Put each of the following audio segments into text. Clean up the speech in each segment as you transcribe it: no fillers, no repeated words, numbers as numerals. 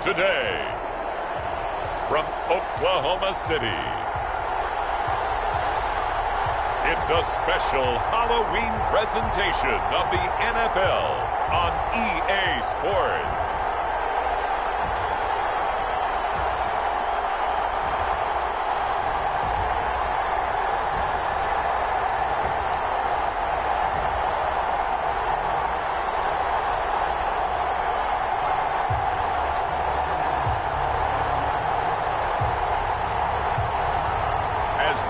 Today, from Oklahoma City, it's a special Halloween presentation of the NFL on EA Sports.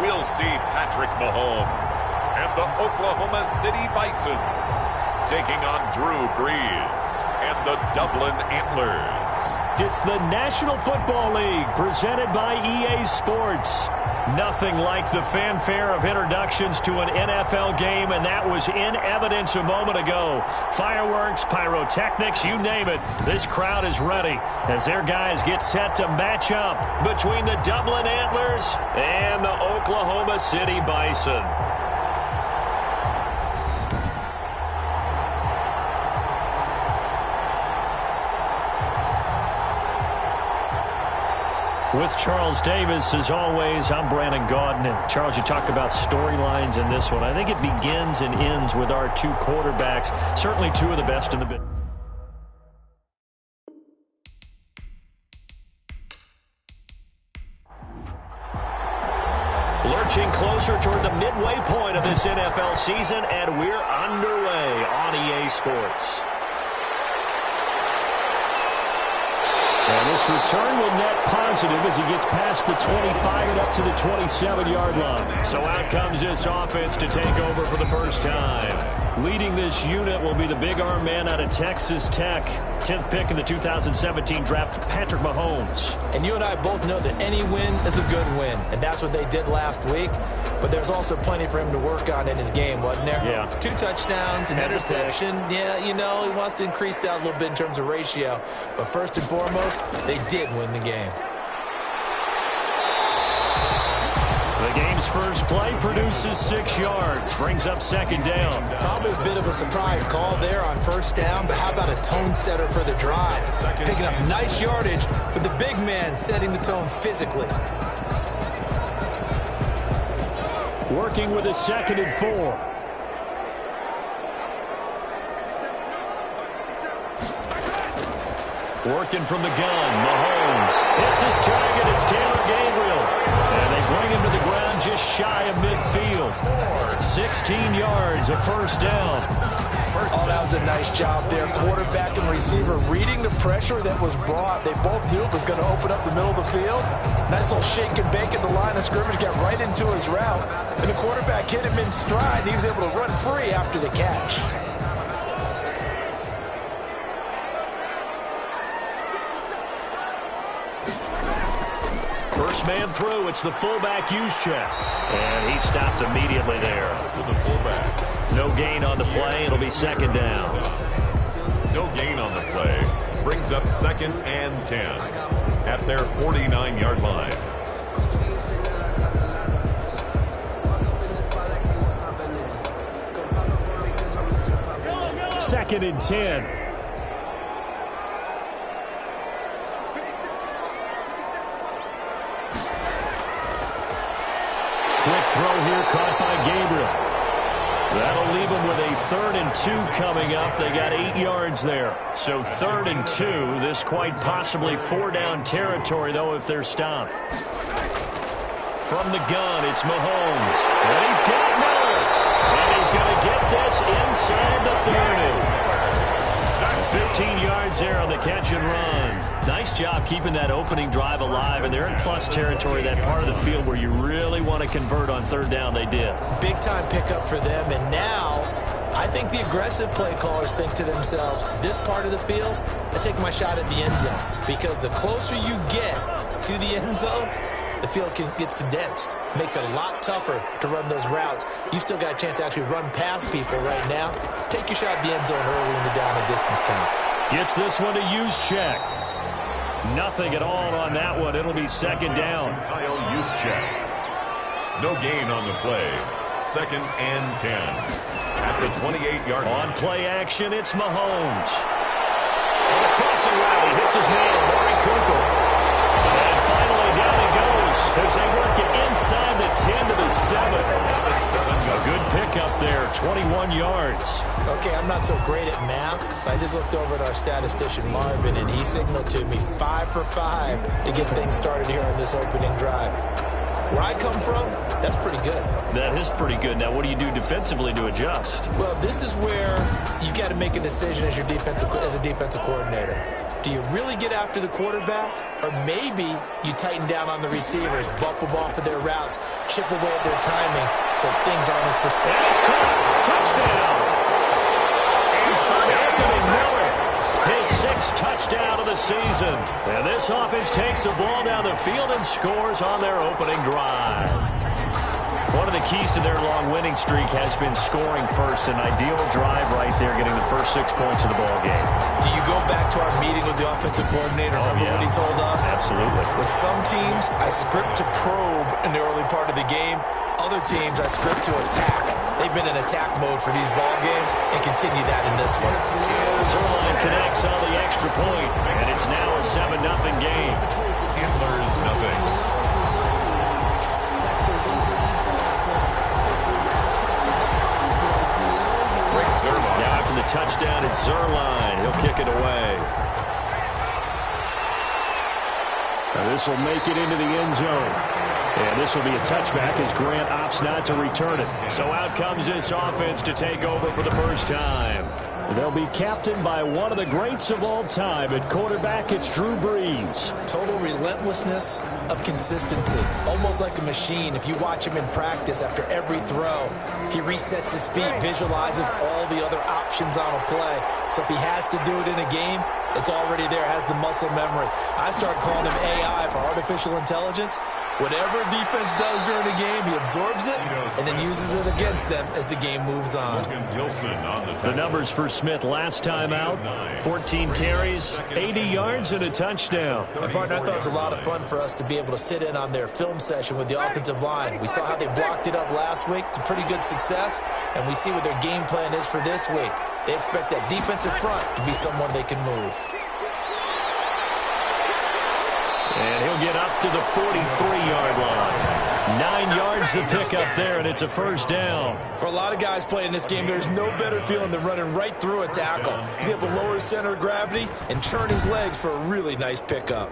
We'll see Patrick Mahomes and the Oklahoma City Bisons taking on Drew Brees and the Dublin Antlers. It's the National Football League presented by EA Sports. Nothing like the fanfare of introductions to an NFL game, and that was in evidence a moment ago. Fireworks, pyrotechnics, you name it. This crowd is ready as their guys get set to match up between the Dublin Antlers and the Oklahoma City Bison. With Charles Davis, as always, I'm Brandon Gaudin. Charles, you talk about storylines in this one. I think it begins and ends with our two quarterbacks, certainly two of the best in the business. Lurching closer toward the midway point of this NFL season, and we're underway on EA Sports. And this return will net positive as he gets past the 25 and up to the 27-yard line. So out comes this offense to take over for the first time. Leading this unit will be the big arm man out of Texas Tech. 10th pick in the 2017 draft, Patrick Mahomes. And you and I both know that any win is a good win, and that's what they did last week. But there's also plenty for him to work on in his game, wasn't there? Yeah. 2 touchdowns, an interception. Yeah, you know, he wants to increase that a little bit in terms of ratio. But first and foremost, they did win the game. The game's first play produces 6 yards, brings up second down. Probably a bit of a surprise call there on first down, but how about a tone setter for the drive? Picking up nice yardage, but the big man setting the tone physically. Working with a 2nd and 4. Working from the gun, Mahomes hits his target. It's Taylor Gabriel. And they bring him to the ground just shy of midfield. 16 yards, a first down. Oh, that was a nice job there. Quarterback and receiver reading the pressure that was brought. They both knew it was going to open up the middle of the field. Nice little shake and bake at the line of scrimmage, got right into his route. And the quarterback hit him in stride. He was able to run free after the catch. First man through, it's the fullback Juszczyk. And he stopped immediately there. To the fullback. No gain on the play. It'll be second down. No gain on the play. Brings up 2nd and 10 at their 49-yard line. Second and 10. Quick throw here caught by Gabriel. That'll leave them with a 3rd and 2 coming up. They got 8 yards there. So 3rd and 2. This quite possibly 4-down territory, though, if they're stopped. From the gun, it's Mahomes. And he's got Miller. And he's going to get this inside the 30. 15 yards there on the catch and run. Nice job keeping that opening drive alive, and they're in plus territory, that part of the field where you really want to convert on 3rd down. They did. Big time pickup for them, and now I think the aggressive play callers think to themselves, this part of the field, I take my shot at the end zone, because the closer you get to the end zone, the field gets condensed. Makes it a lot tougher to run those routes. You still got a chance to actually run past people right now. Take your shot at the end zone early in the down and distance count. Gets this one to Juszczyk. Nothing at all on that one. It'll be second down. Kyle Juszczyk. No gain on the play. 2nd and 10 at the 28-yard line. On play action, it's Mahomes. On the crossing route, he hits his man. Murray 7. A good pickup there, 21 yards. Okay, I'm not so great at math, but I just looked over at our statistician, Marvin, and he signaled to me 5 for 5 to get things started here on this opening drive. Where I come from, that's pretty good. That is pretty good. Now, what do you do defensively to adjust? Well, this is where you got to make a decision as a defensive coordinator. Do you really get after the quarterback? Or maybe you tighten down on the receivers, bump them off of their routes, chip away at their timing so things aren't as... And it's caught. Touchdown. Anthony Miller, his 6th touchdown of the season. And this offense takes the ball down the field and scores on their opening drive. One of the keys to their long winning streak has been scoring first. An ideal drive right there, getting the first 6 points of the ball game. Do you go back to our meeting with the offensive coordinator? Remember what he told us? Absolutely. With some teams, I script to probe in the early part of the game. Other teams, I script to attack. They've been in attack mode for these ball games and continue that in this one. Zerline connects on the extra point, and it's now a 7-0 game. Antlers, nothing. Now after the touchdown, it's Zerline. He'll kick it away. Now this will make it into the end zone. And this will be a touchback as Grant opts not to return it. So out comes this offense to take over for the first time. They'll be captained by one of the greats of all time. At quarterback, it's Drew Brees. Total relentlessness of consistency. Almost like a machine. If you watch him in practice after every throw, he resets his feet, visualizes all the other options on a play. So if he has to do it in a game, it's already there, has the muscle memory. I start calling him AI for artificial intelligence. Whatever defense does during a game, he absorbs it and then uses it against them as the game moves on. The numbers for Smith last time out, 14 carries, 80 yards, and a touchdown. And partner, I thought it was a lot of fun for us to be able to sit in on their film session with the offensive line. We saw how they blocked it up last week to pretty good success, and we see what their game plan is for this week. They expect that defensive front to be someone they can move. And he'll get up to the 43-yard line. 9 yards to pick up there, and it's a first down. For a lot of guys playing this game, there's no better feeling than running right through a tackle. He's able to lower his center of gravity and churn his legs for a really nice pickup.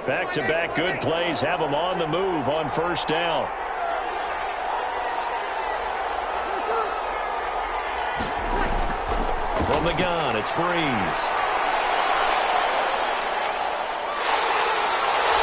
Back-to-back good plays have them on the move on first down. From the gun, it's Brees.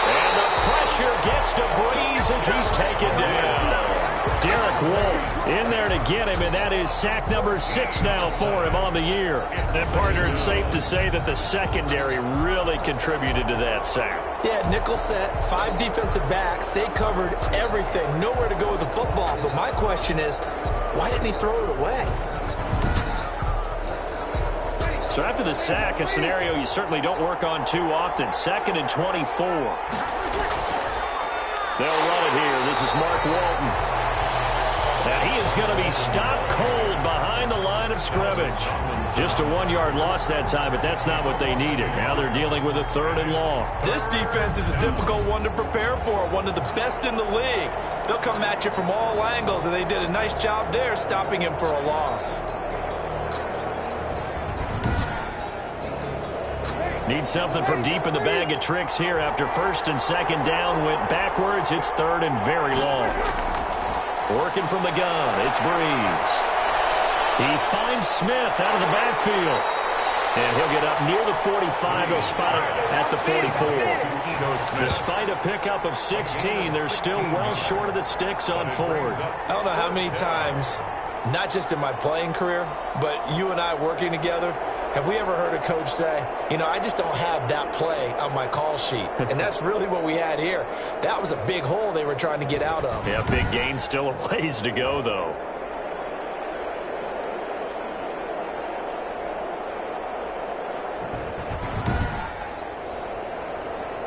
And the pressure gets to Brees as he's taken down. Derek Wolfe in there to get him, and that is sack number 6 now for him on the year. And, partner, it's safe to say that the secondary really contributed to that sack. Yeah, nickel set, 5 defensive backs. They covered everything. Nowhere to go with the football. But my question is, why didn't he throw it away? So after the sack, a scenario you certainly don't work on too often. 2nd and 24. They'll run it here. This is Mark Walton. And he is going to be stopped cold behind the line of scrimmage. Just a 1-yard loss that time, but that's not what they needed. Now they're dealing with a 3rd and long. This defense is a difficult one to prepare for, one of the best in the league. They'll come at you from all angles, and they did a nice job there stopping him for a loss. Need something from deep in the bag of tricks here after 1st and 2nd down went backwards. It's 3rd and very long. Working from the gun, it's Brees. He finds Smith out of the backfield. And he'll get up near the 45. He'll spot it at the 44. Despite a pickup of 16, they're still well short of the sticks on 4th. I don't know how many times, not just in my playing career, but you and I working together, have we ever heard a coach say, you know, I just don't have that play on my call sheet? And that's really what we had here. That was a big hole they were trying to get out of. Yeah, big gain, still a ways to go, though.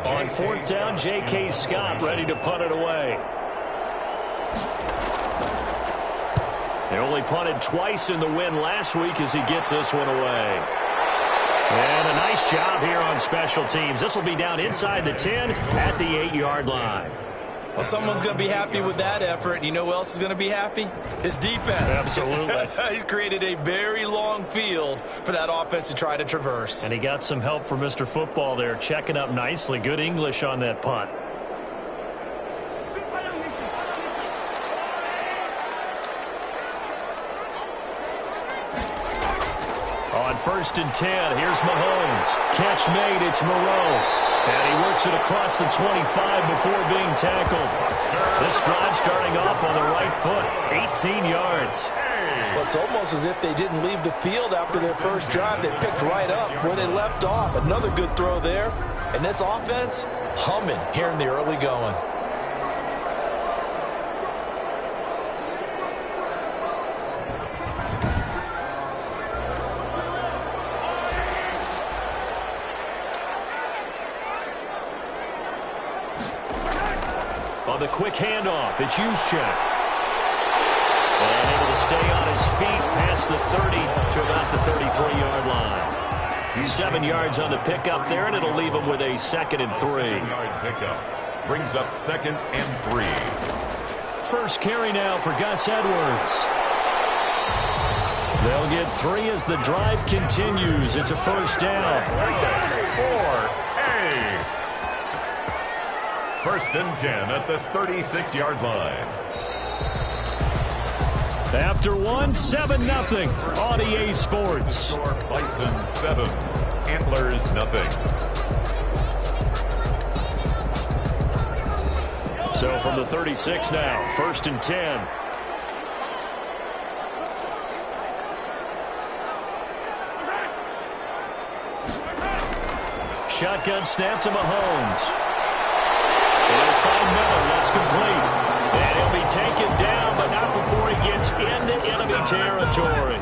On 4th down, J.K. Scott ready to punt it away. They only punted twice in the win last week as he gets this one away. And a nice job here on special teams. This will be down inside the 10 at the 8-yard line. Well, someone's going to be happy with that effort. And you know who else is going to be happy? His defense. Absolutely. He's created a very long field for that offense to try to traverse. And he got some help from Mr. Football there, checking up nicely. Good English on that punt. On 1st and 10, here's Mahomes. Catch made, it's Moreau. And he works it across the 25 before being tackled. This drive starting off on the right foot, 18 yards. Well, it's almost as if they didn't leave the field after their first drive. They picked right up where they left off. Another good throw there. And this offense, humming here in the early going. On the quick handoff, it's Juszczyk. And able to stay on his feet past the 30 to about the 33-yard line. 7 yards on the pickup there, and it'll leave him with a 2nd and 3. 7-yard pickup brings up 2nd and 3. First carry now for Gus Edwards. They'll get 3 as the drive continues. It's a first down. 1st and 10 at the 36-yard line. After 7-0 on EA Sports. Bison 7, Antlers 0. So from the 36 now, 1st and 10. Shotgun snap to Mahomes. He'll find Miller. That's complete. And he'll be taken down, but not before he gets into enemy territory.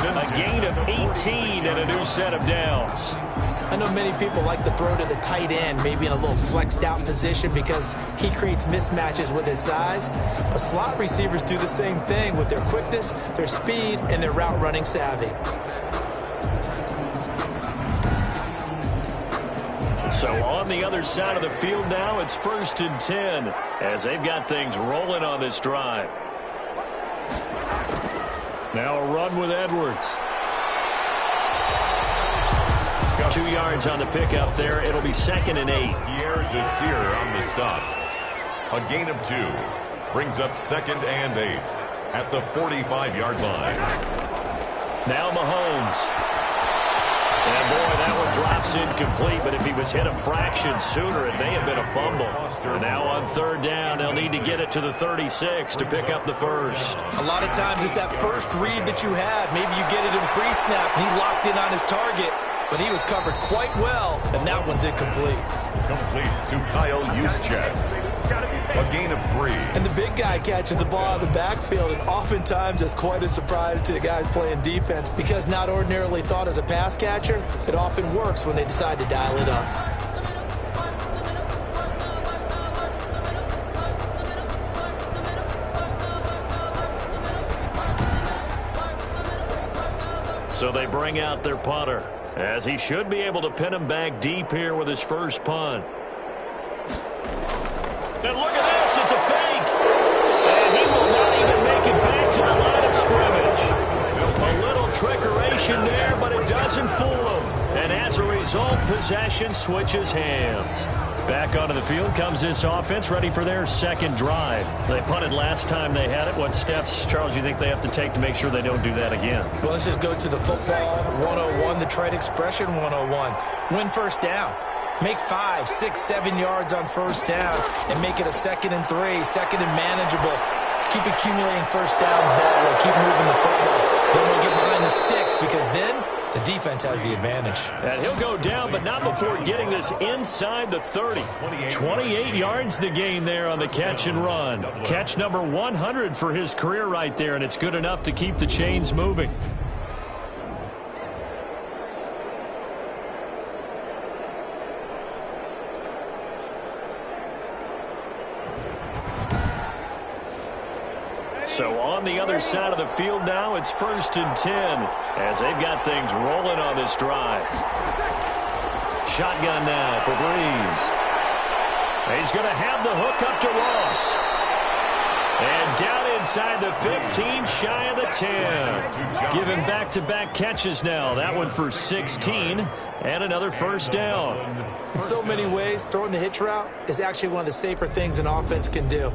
A gain of 18 and a new set of downs. I know many people like to throw to the tight end, maybe in a little flexed out position because he creates mismatches with his size. But slot receivers do the same thing with their quickness, their speed, and their route running savvy. So on the other side of the field now, it's 1st and 10 as they've got things rolling on this drive. Now a run with Edwards. 2 yards on the pickup there. It'll be 2nd and 8. Pierre Desir on the stop. A gain of 2 brings up 2nd and 8 at the 45-yard line. Now Mahomes. And boy, that one drops incomplete, but if he was hit a fraction sooner, it may have been a fumble. And now on 3rd down, they'll need to get it to the 36 to pick up the first. A lot of times it's that first read that you have. Maybe you get it in pre-snap, and he locked in on his target, but he was covered quite well, and that one's incomplete. Complete to Kyle Juszczyk. A gain of 3. And the big guy catches the ball out of the backfield, and oftentimes that's quite a surprise to the guys playing defense because not ordinarily thought as a pass catcher, it often works when they decide to dial it up. So they bring out their punter, as he should be able to pin him back deep here with his first punt. And look at this, it's a fake. And he will not even make it back to the line of scrimmage. A little trickeration there, but it doesn't fool him. And as a result, possession switches hands. Back onto the field comes this offense, ready for their 2nd drive. They punted last time they had it. What steps, Charles, you think they have to take to make sure they don't do that again? Well, let's just go to the football 101, the trade expression 101. Win first down. Make 5, 6, 7 yards on first down and make it a 2nd and 3, 2nd and manageable. Keep accumulating first downs that way. Keep moving the football. Then we'll get behind the sticks because then the defense has the advantage. And he'll go down, but not before getting this inside the 30. 28 yards the gain there on the catch and run. Catch number 100 for his career right there, and it's good enough to keep the chains moving. So on the other side of the field now, it's 1st and 10 as they've got things rolling on this drive. Shotgun now for Breeze. He's going to have the hook up to Ross. And down inside the 15, shy of the 10. Giving back-to-back catches now. That one for 16 and another first down. In so many ways, throwing the hitch route is actually one of the safer things an offense can do.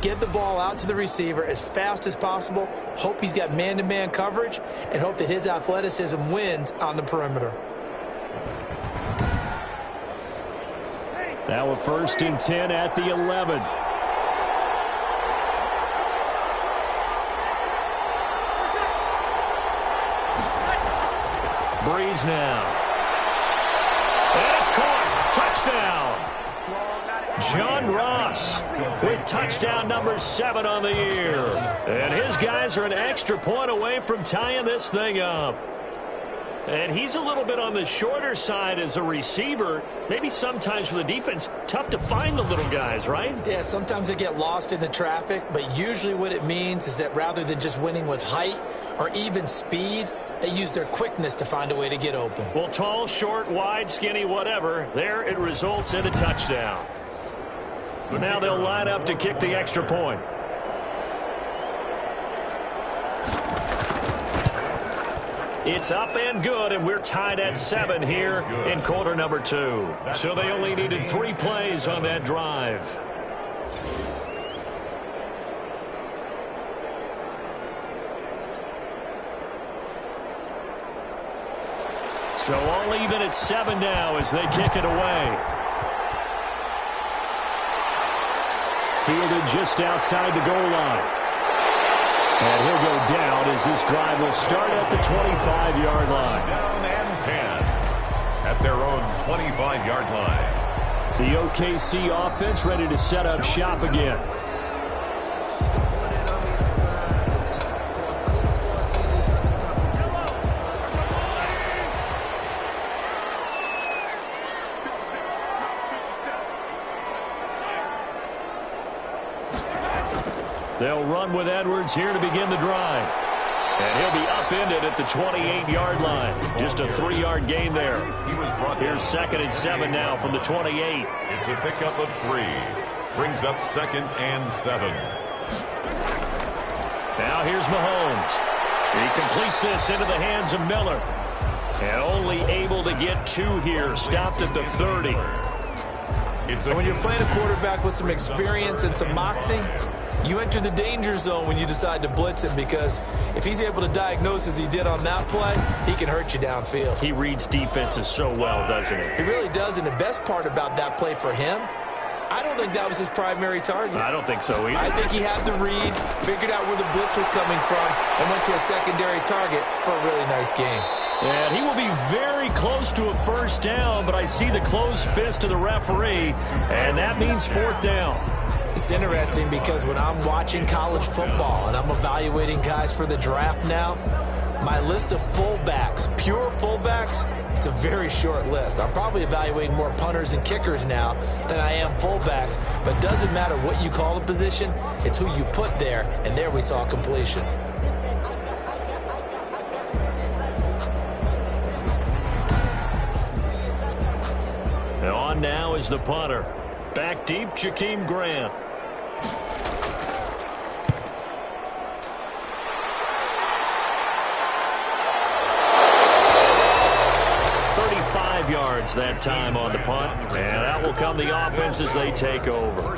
Get the ball out to the receiver as fast as possible, hope he's got man-to-man coverage, and hope that his athleticism wins on the perimeter. Now a 1st and 10 at the 11. Breeze now. And it's caught. Touchdown. John Ross with touchdown number 7 on the year. And his guys are an extra point away from tying this thing up. And he's a little bit on the shorter side as a receiver. Maybe sometimes for the defense, tough to find the little guys, right? Yeah, sometimes they get lost in the traffic, but usually what it means is that rather than just winning with height or even speed, they use their quickness to find a way to get open. Well, tall, short, wide, skinny, whatever, there it results in a touchdown. But now they'll line up to kick the extra point. It's up and good, and we're tied at 7 here in quarter number 2. So they only needed 3 plays on that drive. So all even at 7 now as they kick it away. Fielded just outside the goal line. And he'll go down as this drive will start at the 25-yard line. Down and 10 at their own 25-yard line. The OKC offense ready to set up shop again. They'll run with Edwards here to begin the drive. And he'll be upended at the 28-yard line. Just a 3-yard gain there. Here's 2nd and 7 now from the 28. It's a pickup of 3. Brings up 2nd and 7. Now here's Mahomes. He completes this into the hands of Miller. And only able to get 2 here. Stopped at the 30. When you're playing a quarterback with some experience and some moxie, you enter the danger zone when you decide to blitz him, because if he's able to diagnose as he did on that play, he can hurt you downfield. He reads defenses so well, doesn't he? He really does, and the best part about that play for him, I don't think that was his primary target. I don't think so either. I think he had the read, figured out where the blitz was coming from, and went to a secondary target for a really nice gain. And he will be very close to a first down, but I see the closed fist of the referee, and that means 4th down. It's interesting because when I'm watching college football and I'm evaluating guys for the draft now, my list of fullbacks, pure fullbacks, it's a very short list. I'm probably evaluating more punters and kickers now than I am fullbacks, but it doesn't matter what you call the position, it's who you put there, and there we saw completion. And on now is the punter. Back deep, Jakeem Grant. 35 yards that time on the punt. And that will come the offense as they take over.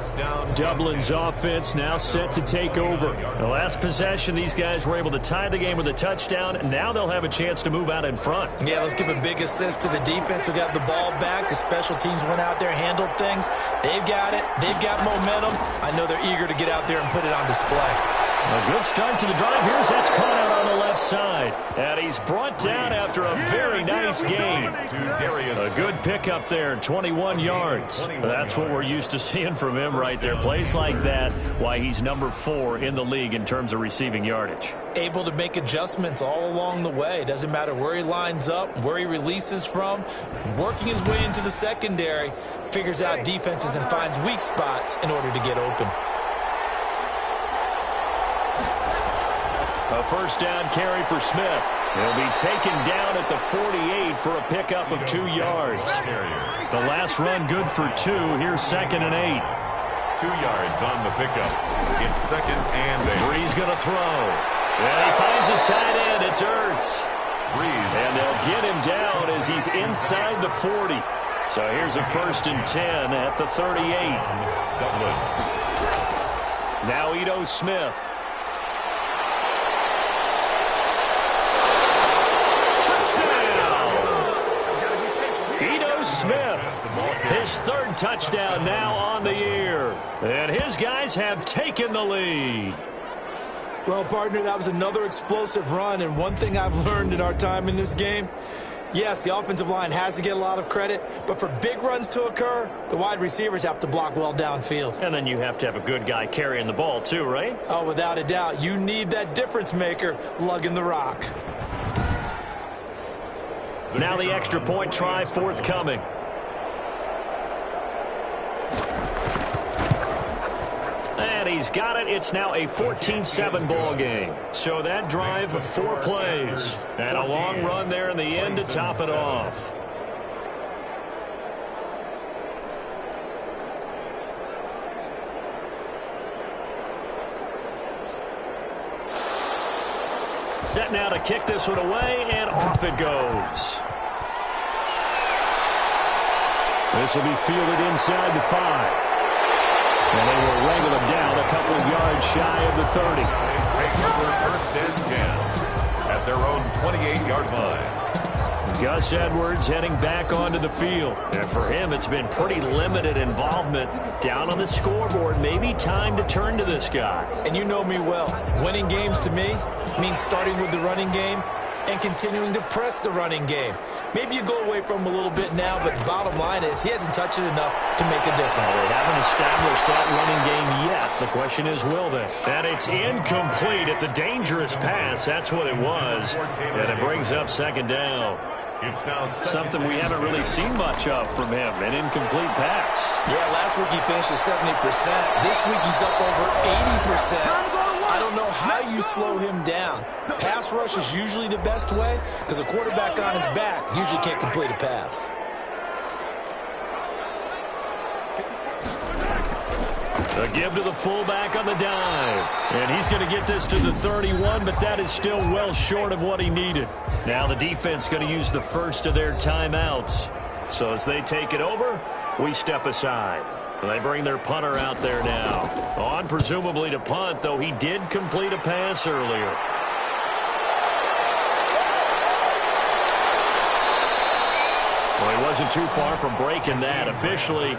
Dublin's offense now set to take over. The last possession, these guys were able to tie the game with a touchdown. Now they'll have a chance to move out in front. Yeah, let's give a big assist to the defense who got the ball back. The special teams went out there, handled things. They've got it. They've got momentum. I know they're eager to get out there and put it on display. A good start to the drive. Here's that's caught out on the left side. And he's brought down after a very nice gain. A good pickup there, 21 yards. That's what we're used to seeing from him right there. Plays like that, why he's number 4 in the league in terms of receiving yardage. Able to make adjustments all along the way. Doesn't matter where he lines up, where he releases from. Working his way into the secondary, figures out defenses and finds weak spots in order to get open. A first down carry for Smith. He'll be taken down at the 48 for a pickup of 2 yards. The last run good for 2. Here's 2nd and 8. 2 yards on the pickup. It's 2nd and 8. Breeze going to throw. And he finds his tight end. It's Ertz. Breeze. And they'll get him down as he's inside the 40. So here's a 1st and 10 at the 38. Dublin. Now Ito Smith. Ito Smith, his 3rd touchdown now on the year. And his guys have taken the lead. Well, partner, that was another explosive run, and one thing I've learned in our time in this game, yes, the offensive line has to get a lot of credit, but for big runs to occur, the wide receivers have to block well downfield. And then you have to have a good guy carrying the ball too, right? Oh, without a doubt. You need that difference maker lugging the rock. Now the extra point try forthcoming. And he's got it. It's now a 14-7 ball game. So that drive, 4 plays. And a long run there in the end to top it off. Set now to kick this one away, and off it goes. This will be fielded inside the 5. And they will wrangle him down a couple of yards shy of the 30. Takes over 1st and 10 at their own 28-yard line. Gus Edwards heading back onto the field. And for him, it's been pretty limited involvement. Down on the scoreboard, maybe time to turn to this guy. And you know me well. Winning games to me means starting with the running game and continuing to press the running game. Maybe you go away from him a little bit now, but bottom line is he hasn't touched it enough to make a difference. They haven't established that running game yet. The question is, will they? And it's incomplete. It's a dangerous pass. That's what it was. And it brings up 2nd down. It's now something we haven't really seen much of from him, an incomplete pass. Yeah, last week he finished at 70%. This week he's up over 80%. I don't know how you slow him down. Pass rush is usually the best way because a quarterback on his back usually can't complete a pass. A give to the fullback on the dive. And he's going to get this to the 31, but that is still well short of what he needed. Now the defense going to use the first of their timeouts. So as they take it over, we step aside. They bring their punter out there now. On presumably to punt, though he did complete a pass earlier. Well, he wasn't too far from breaking that. Officially,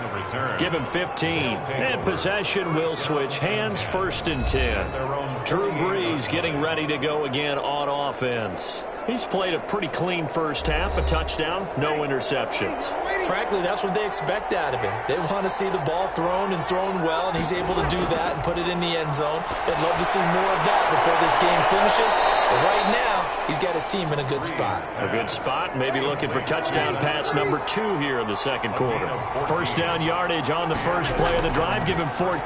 give him 15. And possession will switch hands, 1st and 10. Drew Brees getting ready to go again on offense. He's played a pretty clean first half, a touchdown, no interceptions. Frankly, that's what they expect out of him. They want to see the ball thrown and thrown well, and he's able to do that and put it in the end zone. They'd love to see more of that before this game finishes. But right now, he's got his team in a good spot. A good spot, maybe looking for touchdown pass number 2 here in the 2nd quarter. First down yardage on the first play of the drive, give him 14.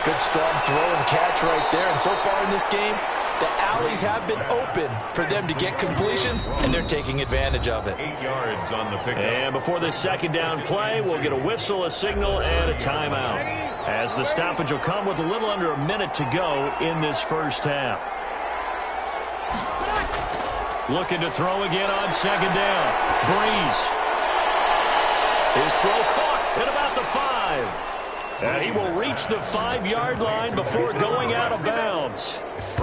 Good strong throw and catch right there. And so far in this game, the alleys have been open for them to get completions, and they're taking advantage of it. 8 yards on the pickup. And before this 2nd down play, we'll get a whistle, a signal, and a timeout. As the stoppage will come with a little under a minute to go in this first half. Looking to throw again on 2nd down. Breeze. His throw caught at about the 5. And he will reach the 5-yard line before going out of bounds.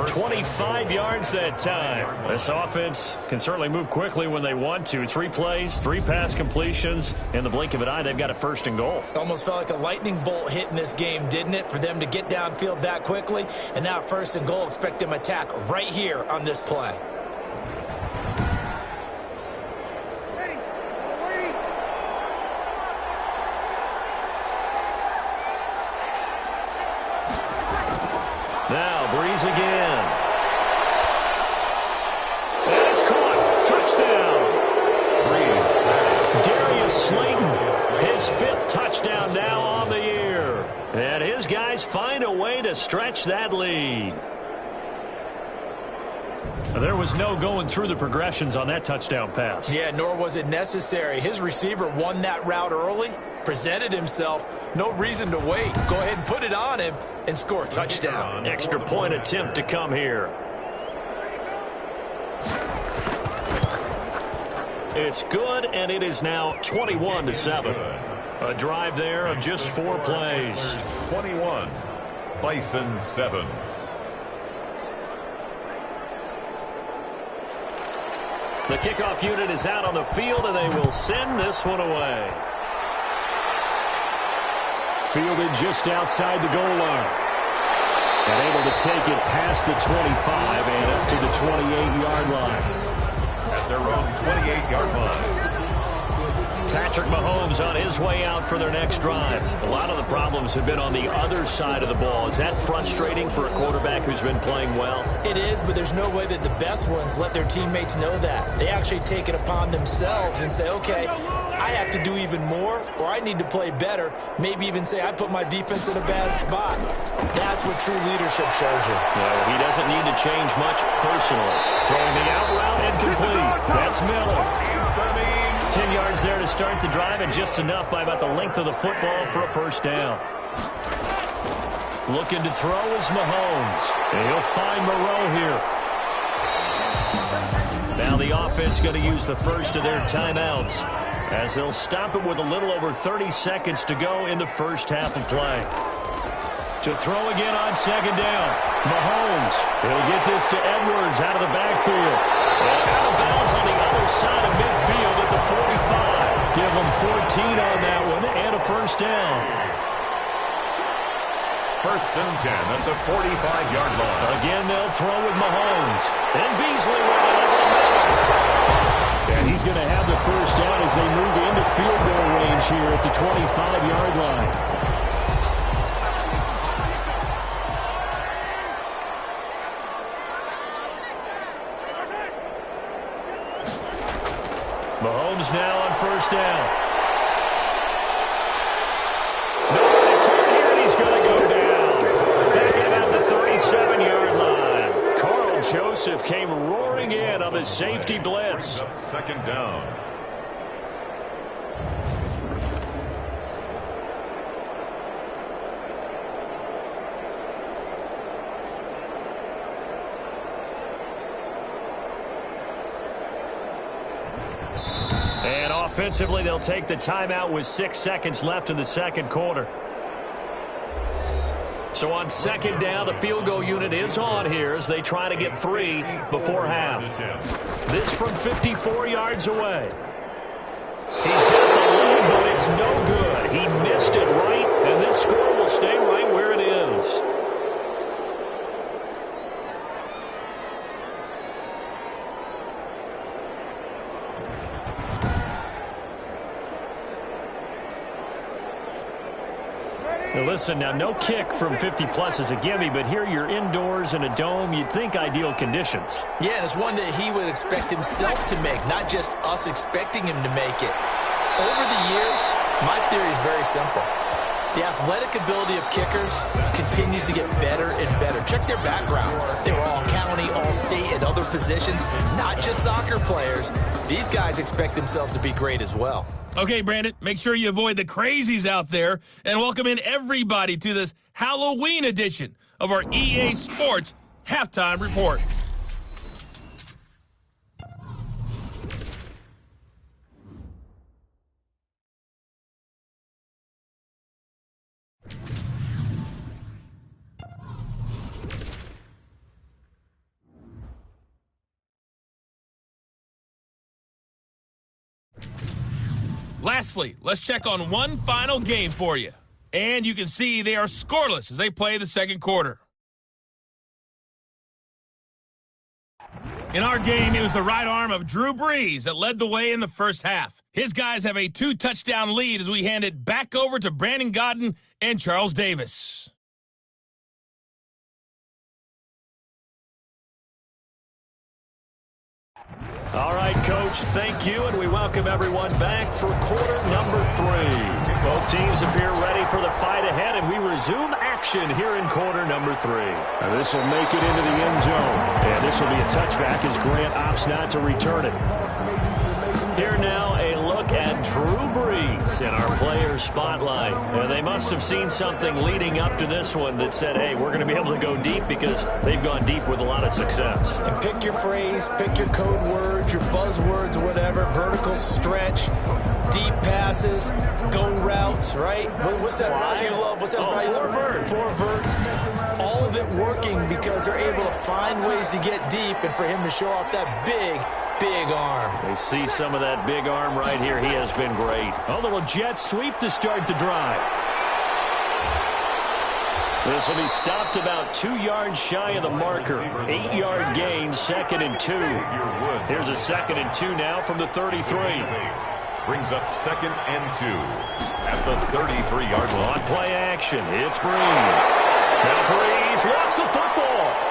25 yards that time. This offense can certainly move quickly when they want to. 3 plays, 3 pass completions. In the blink of an eye, they've got a 1st and goal. Almost felt like a lightning bolt hit in this game, didn't it? For them to get downfield that quickly. And now 1st and goal, expect them to attack right here on this play. Now, Breeze again. And it's caught. Touchdown. Breeze. Darius Slayton, his 5th touchdown now on the year. And his guys find a way to stretch that lead. There was no going through the progressions on that touchdown pass. Yeah, nor was it necessary. His receiver won that route early, presented himself. No reason to wait. Go ahead and put it on him and score a touchdown. Extra point attempt to come here. It's good, and it is now 21-7. A drive there of just 4 plays. 21, Bison 7. The kickoff unit is out on the field, and they will send this one away. Fielded just outside the goal line. And able to take it past the 25 and up to the 28-yard line. At their own 28-yard line. Patrick Mahomes on his way out for their next drive. A lot of the problems have been on the other side of the ball. Is that frustrating for a quarterback who's been playing well? It is, but there's no way that the best ones let their teammates know that. They actually take it upon themselves and say, okay, I have to do even more, or I need to play better. Maybe even say, I put my defense in a bad spot. That's what true leadership shows you. No, he doesn't need to change much personally. Throwing the out route and complete. That's Miller. 10 yards there to start the drive, and just enough by about the length of the football for a first down. Looking to throw is Mahomes. And he'll find Moreau here. Now the offense going to use the first of their timeouts, as they'll stop it with a little over 30 seconds to go in the first half of play. To throw again on second down. Mahomes. He'll get this to Edwards out of the backfield. Well, out of bounds on the other side of midfield at the 45. Give them 14 on that one and a first down. First and 10 at the 45-yard line. Again, they'll throw with Mahomes. And Beasley with it over the middle. And he's going to have the first down as they move into field goal range here at the 25-yard line. Mahomes now on first down. Nowhere to turn here, and he's going to go down. Back at about the 37-yard line. Carl Joseph came roaring in on the safety blitz. Second down. And offensively, they'll take the timeout with 6 seconds left in the second quarter. So on second down, the field goal unit is on here as they try to get 3 before half. This from 54 yards away. He's got the lead, but it's no good. He missed it right, and this score will stay right where it is. Now listen, now no kick from 50-plus is a gimme, but here you're indoors in a dome. You'd think ideal conditions. Yeah, and it's one that he would expect himself to make, not just us expecting him to make it. Over the years, my theory is very simple. The athletic ability of kickers continues to get better and better. Check their backgrounds. They were all county, all state, and other positions, not just soccer players. These guys expect themselves to be great as well. Okay, Brandon, make sure you avoid the crazies out there and welcome in everybody to this Halloween edition of our EA Sports Halftime Report. Lastly, let's check on one final game for you. And you can see they are scoreless as they play the second quarter. In our game, it was the right arm of Drew Brees that led the way in the first half. His guys have a 2-touchdown lead as we hand it back over to Brandon Godden and Charles Davis. All right, Coach, thank you, and we welcome everyone back for quarter number 3. Both teams appear ready for the fight ahead, and we resume action here in quarter number 3. Now this will make it into the end zone, and this will be a touchback as Grant opts not to return it. Here now, a look at Drew Brees in our player spotlight. They must have seen something leading up to this one that said, hey, we're going to be able to go deep because they've gone deep with a lot of success. And pick your phrase, pick your code words, your buzzwords, whatever, vertical stretch, deep passes, go routes, right? What's that route you love? What's that route you love? Four verts. All of it working because they're able to find ways to get deep and for him to show off that big arm. We see some of that big arm right here. He has been great. A little jet sweep to start the drive. This will be stopped about 2 yards shy of the marker. 8-yard gain, 2nd and 2. Here's a 2nd and 2 now from the 33. Brings up 2nd and 2 at the 33-yard line. On play action, it's Brees. Now Brees lost the football.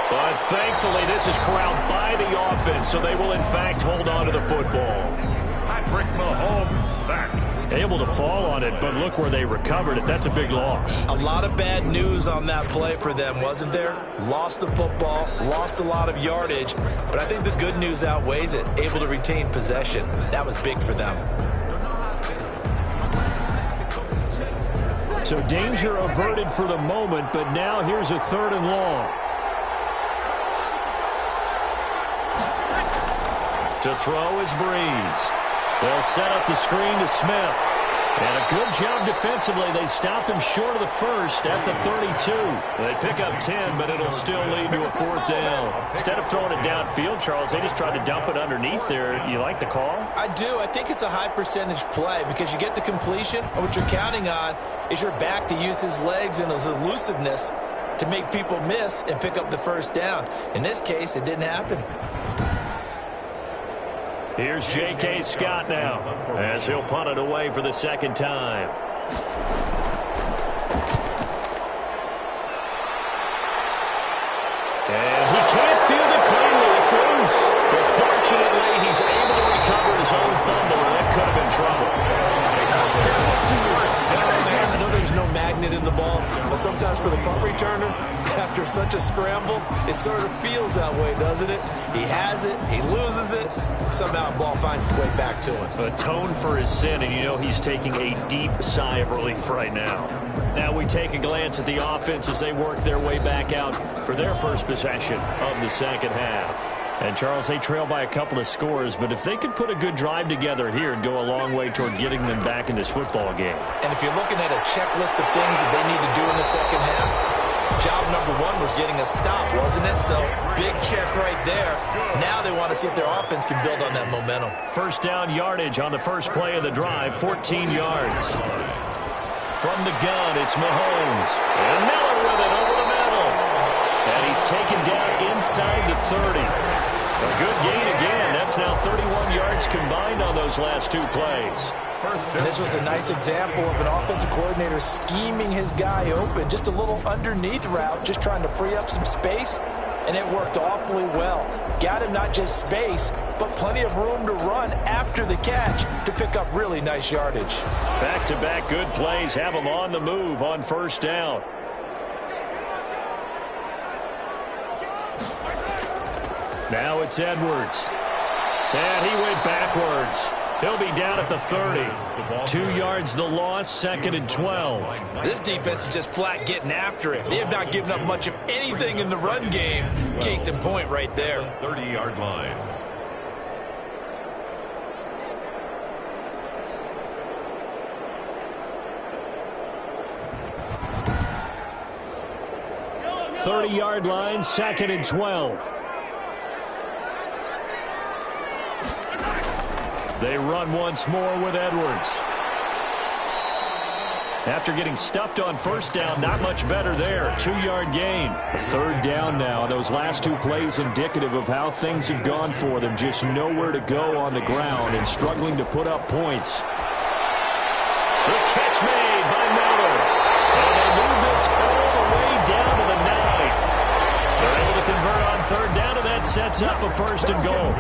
But thankfully, this is corralled by the offense, so they will, in fact, hold on to the football. Patrick Mahomes sacked. Able to fall on it, but look where they recovered it. That's a big loss. A lot of bad news on that play for them, wasn't there? Lost the football, lost a lot of yardage, but I think the good news outweighs it. Able to retain possession. That was big for them. So danger averted for the moment, but now here's a 3rd and long. To throw is Brees. They'll set up the screen to Smith. And a good job defensively. They stop him short of the first at the 32. They pick up 10, but it'll still lead to a 4th down. Instead of throwing it downfield, Charles, they just tried to dump it underneath there. You like the call? I do. I think it's a high percentage play because you get the completion, and what you're counting on is your back to use his legs and his elusiveness to make people miss and pick up the 1st down. In this case, it didn't happen. Here's J.K. Scott now as he'll punt it away for the 2nd time. And he can't field it cleanly. It's loose. But fortunately, he's able to recover his own fumble, and that could have been trouble. I know there's no magnet in the ball, but sometimes for the punt returner, after such a scramble, it sort of feels that way, doesn't it? He has it, he loses it, somehow the ball finds its way back to him. Atone for his sin, and you know he's taking a deep sigh of relief right now. Now we take a glance at the offense as they work their way back out for their first possession of the 2nd half. And, Charles, they trail by a couple of scores, but if they could put a good drive together here and go a long way toward getting them back in this football game. And if you're looking at a checklist of things that they need to do in the 2nd half, job number 1 was getting a stop, wasn't it? So, big check right there. Now they want to see if their offense can build on that momentum. 1st down yardage on the first play of the drive, 14 yards. From the gun, it's Mahomes. And Miller with it over the middle. And he's taken down inside the 30. A good gain again. That's now 31 yards combined on those last 2 plays. And this was a nice example of an offensive coordinator scheming his guy open. Just a little underneath route, just trying to free up some space, and it worked awfully well. Got him not just space, but plenty of room to run after the catch to pick up really nice yardage. Back-to-back good plays have him on the move on 1st down. Now it's Edwards. And he went backwards. He'll be down at the 30. 2 yards the loss, 2nd and 12. This defense is just flat getting after it. They have not given up much of anything in the run game. Case in point right there. 30-yard line. .30-yard line, 2nd and 12. They run once more with Edwards. After getting stuffed on 1st down, not much better there. 2-yard gain. A 3rd down now. Those last 2 plays indicative of how things have gone for them. Just nowhere to go on the ground and struggling to put up points. The catch made by Miller. And they move this all the way down to the 9. They're able to convert on 3rd down, and that's sets up a first and goal.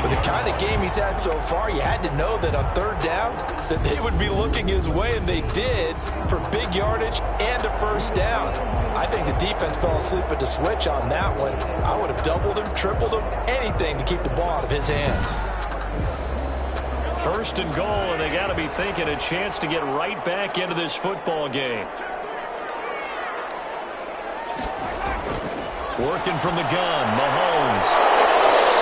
With the kind of game he's had so far, you had to know that on third down that they would be looking his way, and they did, for big yardage and a first down. I think the defense fell asleep at the switch on that one. I would have doubled him, tripled him, anything to keep the ball out of his hands. First and goal, and they got to be thinking a chance to get right back into this football game. Working from the gun, Mahomes.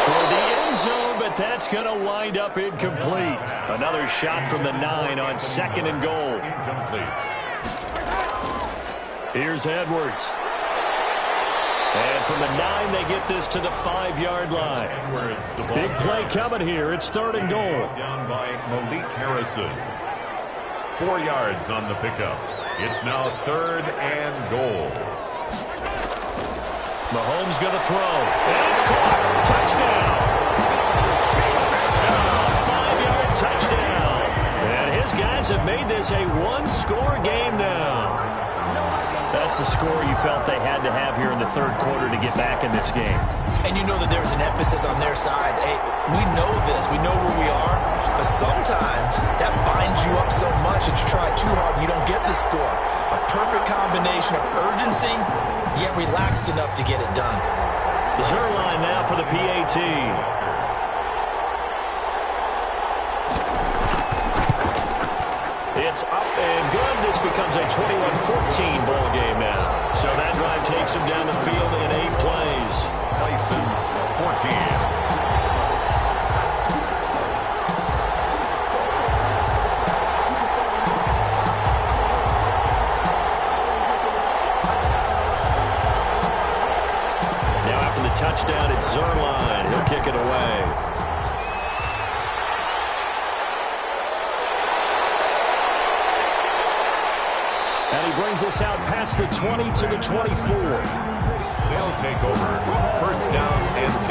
Toward the end zone, but that's going to wind up incomplete. Another shot from the 9 on second and goal. Here's Edwards. And from the 9, they get this to the 5-yard line. Big play coming here. It's third and goal. Down by Malik Harrison. 4 yards on the pickup. It's now third and goal. Mahomes going to throw. And it's caught. Touchdown. 5-yard touchdown. And his guys have made this a one-score game now. That's the score you felt they had to have here in the third quarter to get back in this game. And you know that there's an emphasis on their side. Hey, we know this. We know where we are. But sometimes that binds you up so much that you try too hard, you don't get the score. A perfect combination of urgency, yet relaxed enough to get it done. Zerline now for the PAT. It's up and good. This becomes a 21-14 ball game now. So that drive takes him down the field in 8 plays. Bison's 14. Touchdown, it's Zerline. He'll kick it away. And he brings us out past the 20 to the 24. They'll take over first down and 10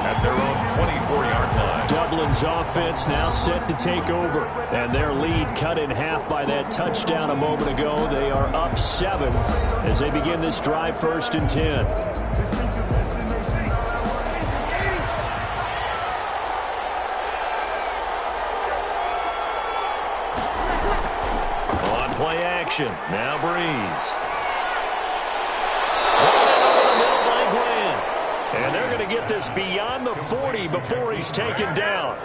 at their own 24-yard line. Dublin's offense now set to take over. And their lead cut in half by that touchdown a moment ago. They are up 7 as they begin this drive first and 10. Play action. Now Breeze. And they're going to get this beyond the 40 before he's taken down.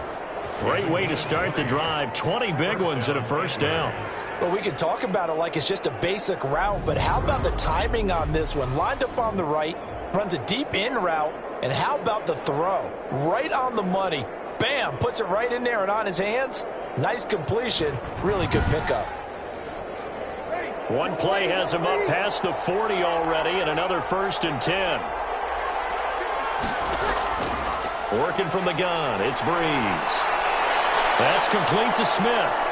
Great way to start the drive. 20 big ones and a first down. Well, we can talk about it like it's just a basic route, but how about the timing on this one? Lined up on the right, runs a deep in route, and how about the throw? Right on the money. Bam! Puts it right in there and on his hands. Nice completion. Really good pickup. One play has him up past the 40 already, and another first and 10. Working from the gun, it's Breeze. That's complete to Smith.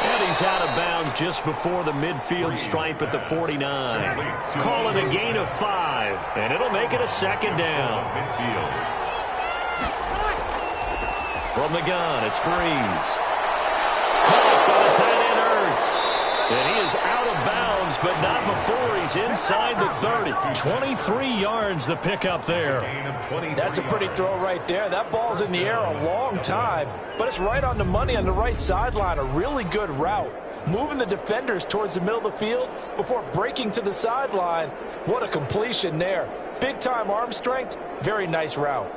And he's out of bounds just before the midfield stripe at the 49. Call it a gain of 5, and it'll make it a second down. From the gun, it's Breeze. Caught by the tight end, Ertz. And he is out of bounds, but not before he's inside the 30. 23 yards the pickup there. That's a pretty throw right there. That ball's in the air a long time, but it's right on the money on the right sideline. A really good route. Moving the defenders towards the middle of the field before breaking to the sideline. What a completion there. Big-time arm strength. Very nice route.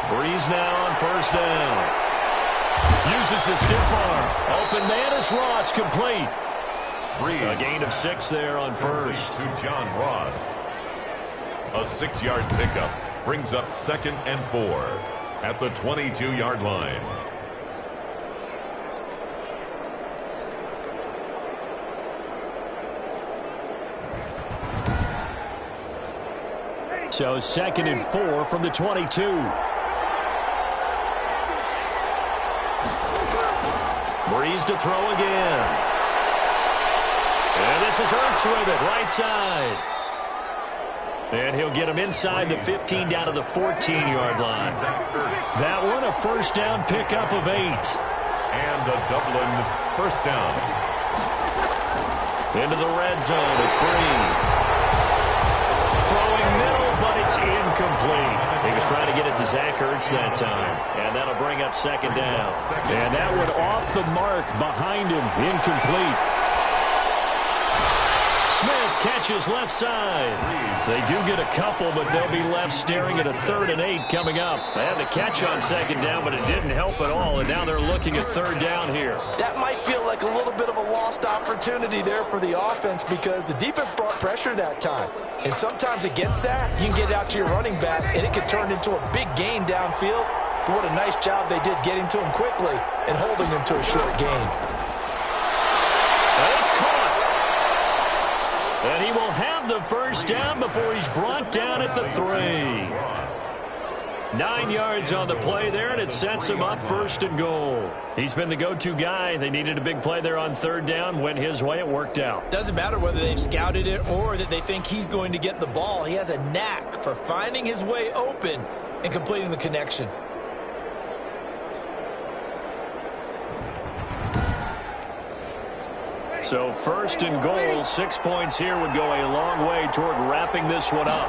Breeze now on first down. Uses the stiff arm. Open man is Ross, complete. Breeze. A gain of 6 there on first. To John Ross. A 6-yard pickup brings up second and 4 at the 22-yard line. So second and 4 from the 22. Breeze to throw again. And this is Ertz with it, right side. And he'll get him inside the 15 down to the 14-yard line. That one a first down pickup of 8. And a Dublin first down. Into the red zone, it's Breeze. Throwing middle, but it's incomplete. He was trying to get it to Zach Ertz that time. And that'll bring up second down. And that one off the mark behind him, incomplete. Smith catches left side. They do get a couple, but they'll be left staring at a 3rd and 8 coming up. They had the catch on second down, but it didn't help at all, and now they're looking at 3rd down here. That might feel like a little bit of a lost opportunity there for the offense because the defense brought pressure that time. And sometimes against that, you can get out to your running back, and it could turn into a big gain downfield. But what a nice job they did getting to him quickly and holding him to a short gain. It's caught. And he will have the first down before he's brought down at the 3. 9 yards on the play there, and it sets him up 1st and goal. He's been the go-to guy. They needed a big play there on 3rd down. Went his way. It worked out. Doesn't matter whether they've scouted it or that they think he's going to get the ball. He has a knack for finding his way open and completing the connection. So 1st and goal, 6 points here would go a long way toward wrapping this one up.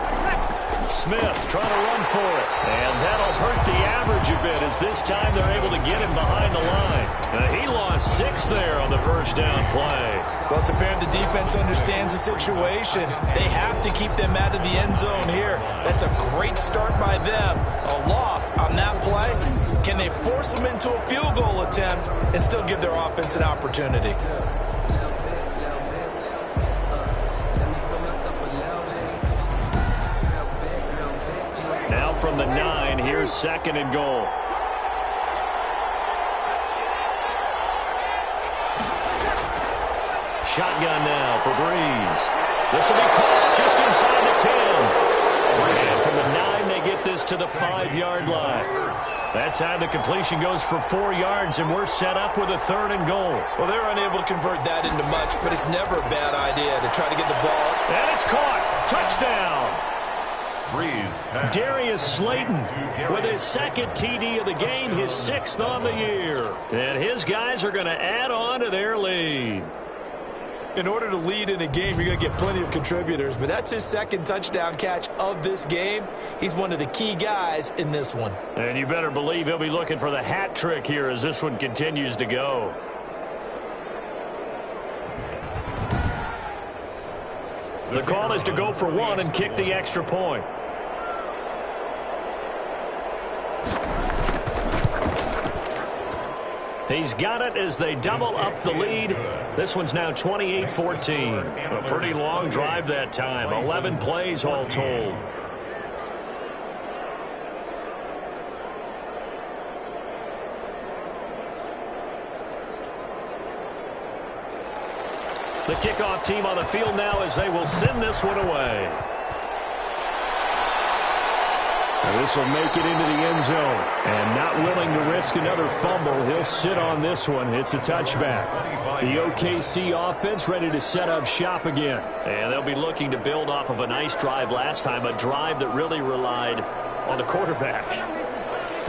Smith trying to run for it. And that'll hurt the average a bit as this time they're able to get him behind the line. He lost 6 there on the first down play. Well, it's apparent the defense understands the situation. They have to keep them out of the end zone here. That's a great start by them. A loss on that play. Can they force them into a field goal attempt and still give their offense an opportunity? Now from the 9, here's 2nd and goal. Shotgun now for Breeze. This will be caught just inside the 10. And from the 9, they get this to the 5-yard line. That time the completion goes for 4 yards, and we're set up with a 3rd and goal. Well, they're unable to convert that into much, but it's never a bad idea to try to get the ball. And it's caught. Touchdown. Darius Slayton with his 2nd TD of the game, his 6th on the year. And his guys are going to add on to their lead. In order to lead in a game, you're going to get plenty of contributors, but that's his 2nd touchdown catch of this game. He's one of the key guys in this one. And you better believe he'll be looking for the hat trick here as this one continues to go. The call is to go for 1 and kick the extra point. He's got it as they double up the lead. This one's now 28-14. A pretty long drive that time. 11 plays all told. The kickoff team on the field now as they will send this one away. This will make it into the end zone. And not willing to risk another fumble, he'll sit on this one. It's a touchback. The OKC offense ready to set up shop again. And they'll be looking to build off of a nice drive last time, a drive that really relied on the quarterback.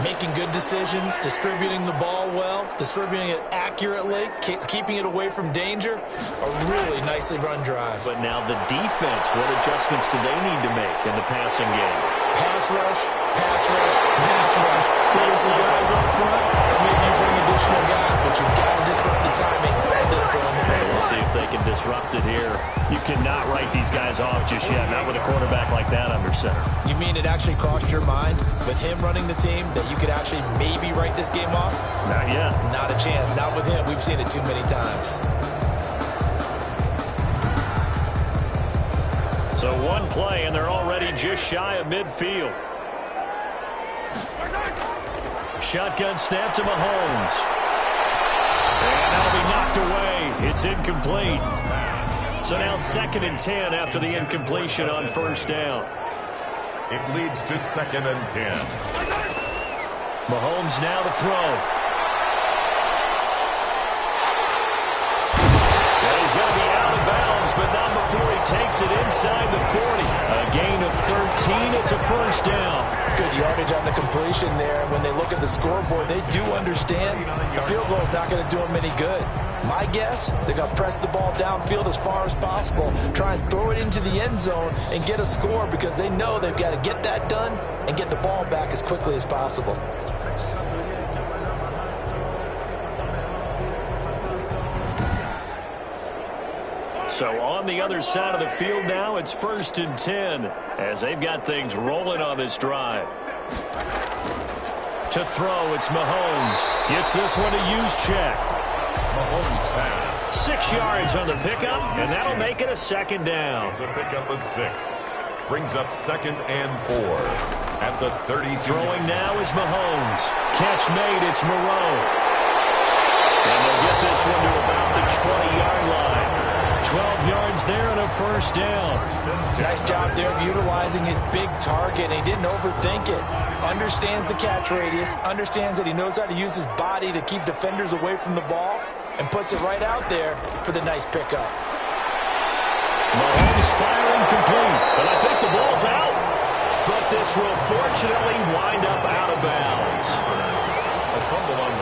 Making good decisions, distributing the ball well, distributing it accurately, keeping it away from danger. A really nicely run drive. But now the defense, what adjustments do they need to make in the passing game? Pass rush, pass rush, pass rush. Whether it's the guys up front, or maybe you bring additional guys, but you've got to disrupt the timing and then throw in the ball. We'll see if they can disrupt it here. You cannot write these guys off just yet, not with a quarterback like that under center. You mean it actually crossed your mind with him running the team that you could actually maybe write this game off? Not yet. Not a chance. Not with him. We've seen it too many times. So one play, and they're already just shy of midfield. Shotgun snap to Mahomes. And that'll be knocked away. It's incomplete. So now 2nd and 10 after the incompletion on first down. It leads to 2nd and 10. Mahomes now to throw. He's going to be out of bounds, but not before he takes it inside the 40. A gain of a completion there. When they look at the scoreboard, they do understand a field goal is not going to do them any good. My guess, they're going to press the ball downfield as far as possible, try and throw it into the end zone and get a score because they know they've got to get that done and get the ball back as quickly as possible. So on the other side of the field now, it's 1st and 10 as they've got things rolling on this drive. To throw, it's Mahomes. Gets this one to Juszczyk. Mahomes pass. 6 yards on the pickup, and that'll make it a 2nd down. It's a pickup of 6. Brings up 2nd and 4 at the 32. Throwing now is Mahomes. Catch made, it's Moreau. And they'll get this one to about the 20-yard line. 12 yards there and a 1st down. Nice job there of utilizing his big target. He didn't overthink it. Understands the catch radius. Understands that he knows how to use his body to keep defenders away from the ball. And puts it right out there for the nice pickup. Mahomes firing complete. But I think the ball's out. But this will fortunately wind up out of bounds.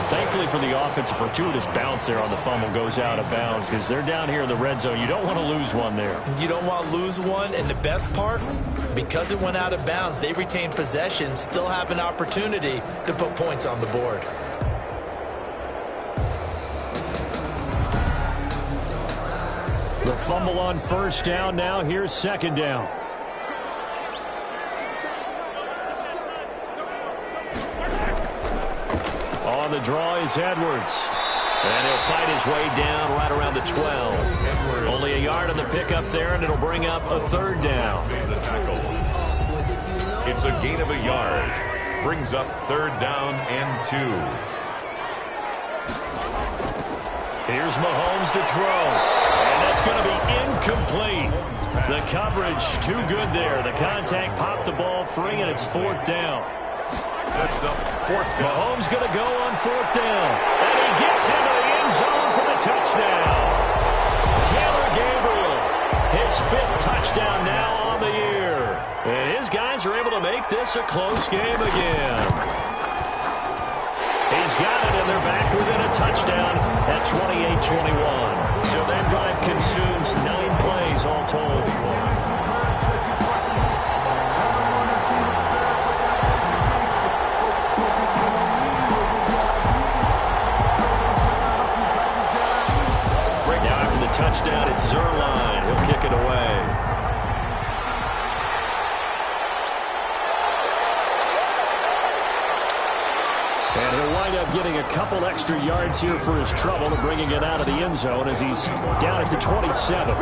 Thankfully for the offense, a fortuitous bounce there on the fumble goes out of bounds because they're down here in the red zone. You don't want to lose one there. You don't want to lose one, and the best part, because it went out of bounds, they retain possession, still have an opportunity to put points on the board. The fumble on 1st down now. Here's 2nd down. On the draw is Edwards. And he'll fight his way down right around the 12. Only a yard on the pickup there, and it'll bring up a 3rd down. It's a gain of a yard. Brings up 3rd down and 2. Here's Mahomes to throw. And that's going to be incomplete. The coverage too good there. The contact popped the ball free, and it's 4th down. Sets up 4th down. Mahomes going to go on 4th down. And he gets into the end zone for the touchdown. Taylor Gabriel, his 5th touchdown now on the year. And his guys are able to make this a close game again. He's got it, and they're back within a touchdown at 28-21. So that drive consumes 9 plays all told. Touchdown, it's Zerline. He'll kick it away. And he'll wind up getting a couple extra yards here for his trouble and bringing it out of the end zone as he's down at the 27.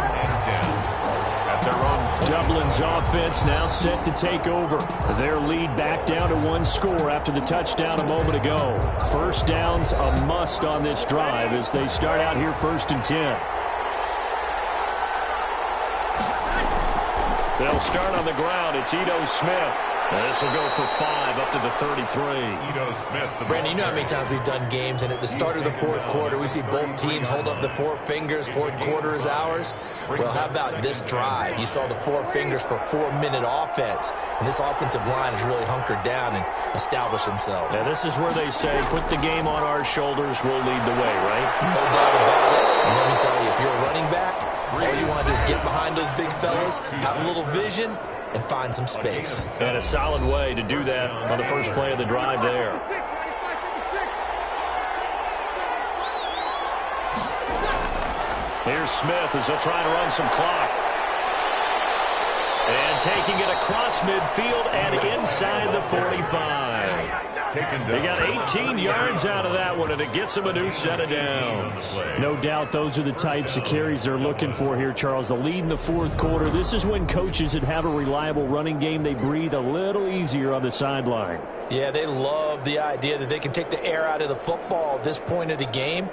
Dublin's offense now set to take over. Their lead back down to 1 score after the touchdown a moment ago. 1st down's a must on this drive as they start out here 1st and 10. They'll start on the ground. It's Ito Smith. This will go for 5 up to the 33. Ito Smith. Brandon, you know how many times we've done games, and at the start of the 4th quarter, we see both teams hold up the 4 fingers. 4th quarter is ours. Well, how about this drive? You saw the 4 fingers for 4-minute offense, and this offensive line has really hunkered down and established themselves. Now, this is where they say, put the game on our shoulders, we'll lead the way, right? No doubt about it. And let me tell you, if you're a running back, all you want to do is get behind those big fellas, have a little vision, and find some space. And a solid way to do that on the first play of the drive there. Here's Smith as they'll try to run some clock. And taking it across midfield and inside the 45. They got 18 yards out of that one, and it gets them a new set of downs. No doubt those are the types of carries they're looking for here, Charles. The lead in the 4th quarter. This is when coaches that have a reliable running game, they breathe a little easier on the sideline. Yeah, they love the idea that they can take the air out of the football at this point of the game.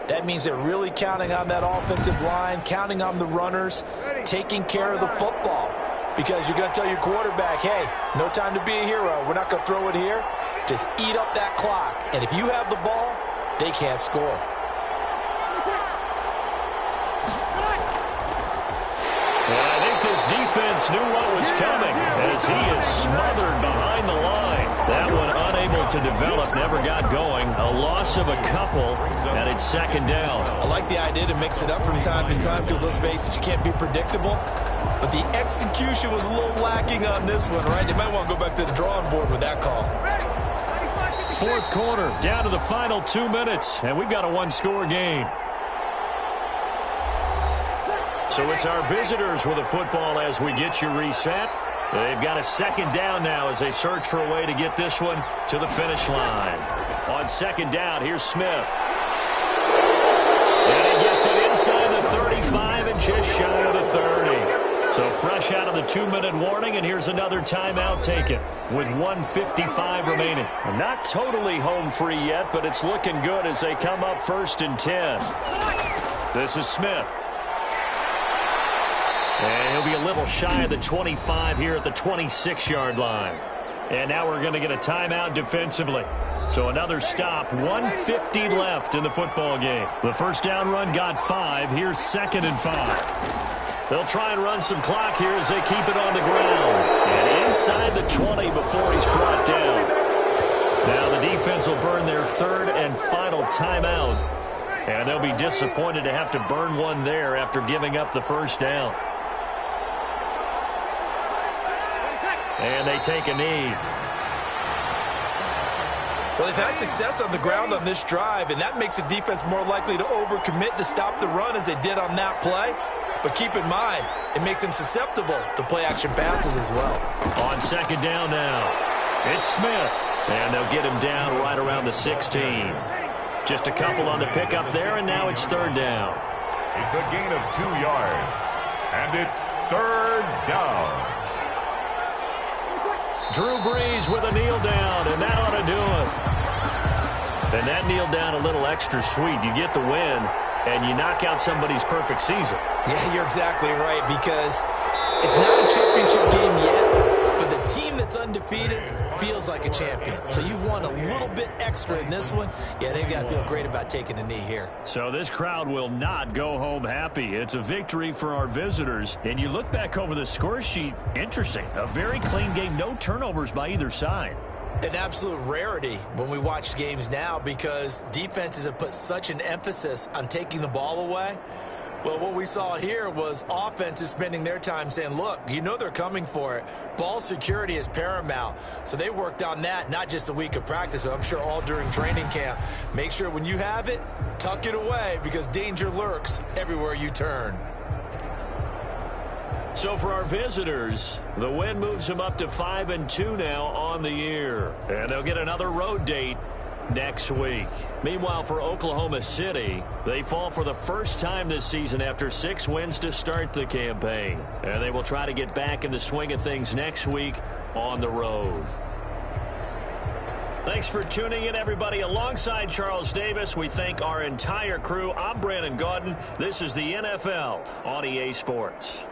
That means they're really counting on that offensive line, counting on the runners, taking care of the football. Because you're going to tell your quarterback, hey, no time to be a hero. We're not going to throw it here. Just eat up that clock. And if you have the ball, they can't score. And I think this defense knew what was coming as he is smothered behind the line. That one to develop, never got going. A loss of a couple, and it's second down. I like the idea to mix it up from time to time because, let's face it, you can't be predictable. But the execution was a little lacking on this one, right? They might want to go back to the drawing board with that call. Fourth quarter, down to the final 2 minutes, and we've got a one-score game. So it's our visitors with the football as we get you reset. They've got a second down now as they search for a way to get this one to the finish line. On second down, here's Smith. And he gets it inside the 35 and just shy of the 30. So fresh out of the 2-minute warning, and here's another timeout taken with 1:55 remaining. Not totally home free yet, but it's looking good as they come up 1st and 10. This is Smith. And he'll be a little shy of the 25 here at the 26-yard line. And now we're going to get a timeout defensively. So another stop, 1:50 left in the football game. The first down run got 5. Here's 2nd and 5. They'll try and run some clock here as they keep it on the ground. And inside the 20 before he's brought down. Now the defense will burn their 3rd and final timeout. And they'll be disappointed to have to burn one there after giving up the first down. And they take a knee. Well, they've had success on the ground on this drive, and that makes the defense more likely to overcommit to stop the run as they did on that play. But keep in mind, it makes them susceptible to play-action passes as well. On second down now, it's Smith. And they'll get him down right around the 16. Just a couple on the pickup there, and now it's 3rd down. It's a gain of 2 yards, and it's 3rd down. Drew Brees with a kneel down, and that ought to do it. And that kneel down a little extra sweet. You get the win, and you knock out somebody's perfect season. Yeah, you're exactly right, because it's not a championship game yet, but the team that's undefeated feels like a champion. So you've won a little bit extra in this one. Yeah, they've got to feel great about taking a knee here. So this crowd will not go home happy. It's a victory for our visitors. And you look back over the score sheet, interesting. A very clean game, no turnovers by either side. An absolute rarity when we watch games now because defenses have put such an emphasis on taking the ball away. Well, what we saw here was offenses spending their time saying, look, you know they're coming for it. Ball security is paramount. So they worked on that, not just a week of practice, but I'm sure all during training camp. Make sure when you have it, tuck it away because danger lurks everywhere you turn. So for our visitors, the win moves them up to 5-2 now on the year. And they'll get another road date next week. Meanwhile, for Oklahoma City, they fall for the first time this season after 6 wins to start the campaign. And they will try to get back in the swing of things next week on the road. Thanks for tuning in, everybody. Alongside Charles Davis, we thank our entire crew. I'm Brandon Gaudin. This is the NFL on EA Sports.